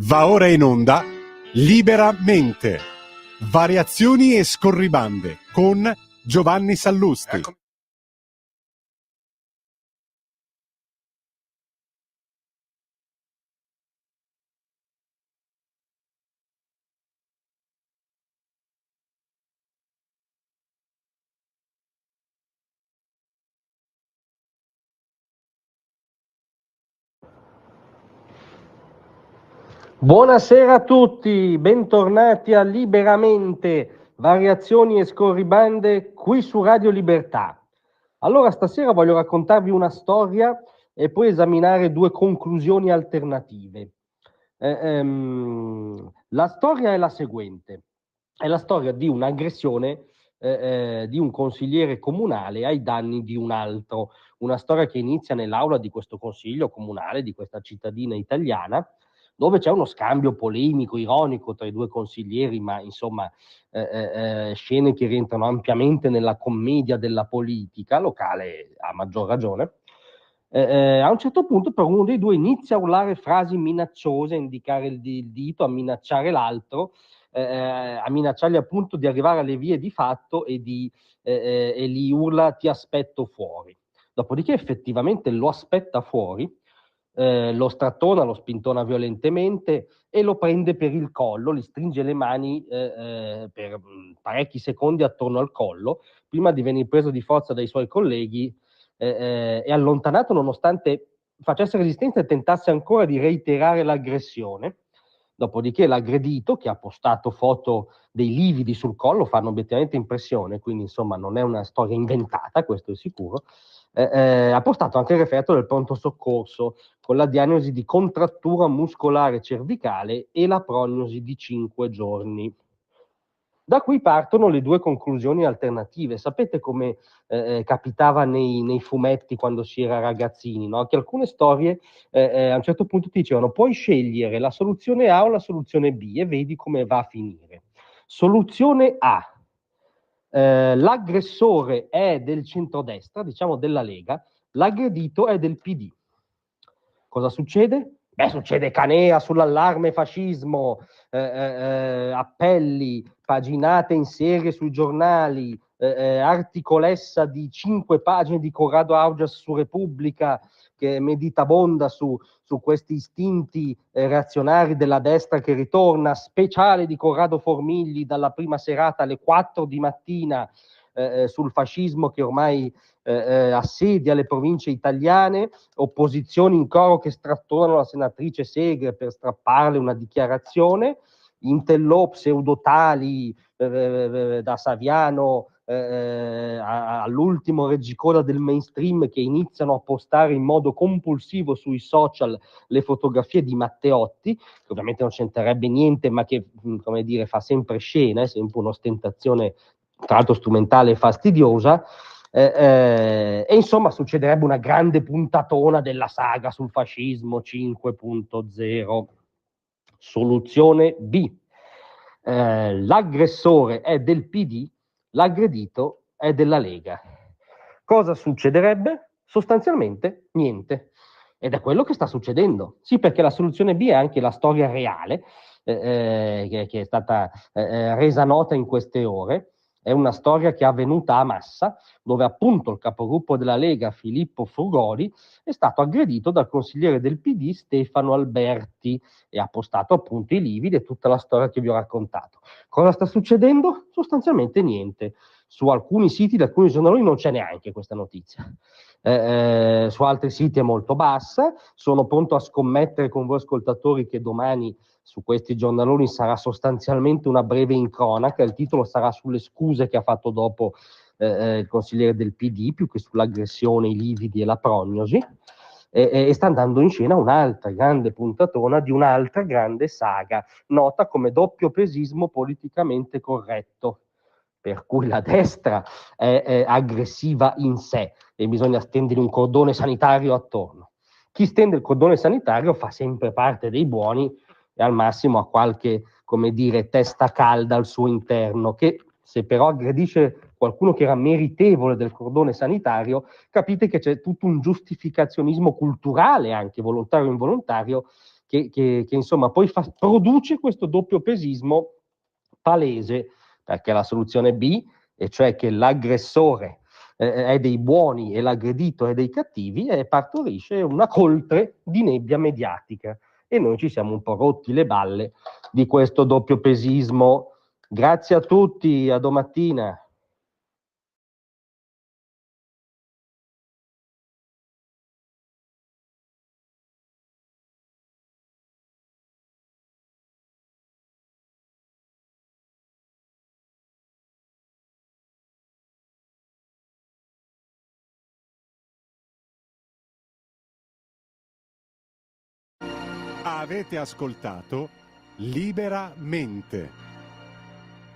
Va ora in onda Liberamente, variazioni e scorribande con Giovanni Sallusti. Buonasera a tutti, bentornati a Liberamente, variazioni e scorribande qui su Radio Libertà. Allora, stasera voglio raccontarvi una storia e poi esaminare due conclusioni alternative. La storia è la seguente: è la storia di un'aggressione di un consigliere comunale ai danni di un altro. Una storia che inizia nell'aula di questo consiglio comunale, di questa cittadina italiana, dove c'è uno scambio polemico, ironico tra i due consiglieri, ma insomma scene che rientrano ampiamente nella commedia della politica locale, a maggior ragione. A un certo punto però uno dei due inizia a urlare frasi minacciose, a indicare il dito, a minacciare l'altro, a minacciargli appunto di arrivare alle vie di fatto e gli urla: ti aspetto fuori. Dopodiché effettivamente lo aspetta fuori, lo strattona, lo spintona violentemente e lo prende per il collo, gli stringe le mani per parecchi secondi attorno al collo, prima di venire preso di forza dai suoi colleghi e allontanato, nonostante facesse resistenza e tentasse ancora di reiterare l'aggressione. Dopodiché l'aggredito, che ha postato foto dei lividi sul collo, fanno obiettivamente impressione, quindi insomma non è una storia inventata, questo è sicuro, ha postato anche il referto del pronto soccorso con la diagnosi di contrattura muscolare cervicale e la prognosi di 5 giorni. Da qui partono le due conclusioni alternative. Sapete come capitava nei fumetti quando si era ragazzini, no? Che alcune storie a un certo punto ti dicevano: puoi scegliere la soluzione A o la soluzione B e vedi come va a finire. Soluzione A: l'aggressore è del centrodestra, diciamo della Lega, l'aggredito è del PD. Cosa succede? Beh, succede canea sull'allarme fascismo, appelli, paginate in serie sui giornali, articolessa di 5 pagine di Corrado Augias su Repubblica, che meditabonda su questi istinti reazionari della destra che ritorna, speciale di Corrado Formigli dalla prima serata alle 4 di mattina sul fascismo che ormai assedia le province italiane, opposizioni in coro che strattonano la senatrice Segre per strapparle una dichiarazione, intellò pseudotali da Saviano all'ultimo reggicoda del mainstream, che iniziano a postare in modo compulsivo sui social le fotografie di Matteotti, che ovviamente non c'entrerebbe niente, ma che come dire fa sempre scena, è sempre un'ostentazione tra l'altro strumentale e fastidiosa. E insomma succederebbe una grande puntatona della saga sul fascismo 5.0. Soluzione B: l'aggressore è del PD, l'aggredito è della Lega. Cosa succederebbe? Sostanzialmente niente. Ed è quello che sta succedendo. Sì, perché la soluzione B è anche la storia reale, che è stata resa nota in queste ore. È una storia che è avvenuta a Massa, dove appunto il capogruppo della Lega, Filippo Frugoli, è stato aggredito dal consigliere del PD Stefano Alberti e ha postato appunto i lividi e tutta la storia che vi ho raccontato. Cosa sta succedendo? Sostanzialmente niente. Su alcuni siti di alcuni giornali non c'è neanche questa notizia. Su altri siti è molto bassa. Sono pronto a scommettere con voi ascoltatori che domani su questi giornaloni sarà sostanzialmente una breve incronaca. Il titolo sarà sulle scuse che ha fatto dopo il consigliere del PD, più che sull'aggressione, i lividi e la prognosi. E sta andando in scena un'altra grande puntatona di un'altra grande saga, nota come doppiopesismo politicamente corretto, per cui la destra è aggressiva in sé e bisogna stendere un cordone sanitario attorno. Chi stende il cordone sanitario fa sempre parte dei buoni e al massimo ha qualche, come dire, testa calda al suo interno, che se però aggredisce qualcuno che era meritevole del cordone sanitario, capite che c'è tutto un giustificazionismo culturale, anche volontario o involontario, insomma poi produce questo doppiopesismo palese, perché la soluzione B, e cioè che l'aggressore è dei buoni e l'aggredito è dei cattivi, e partorisce una coltre di nebbia mediatica. E noi ci siamo un po' rotti le balle di questo doppiopesismo. Grazie a tutti, a domattina. Avete ascoltato Liberamente.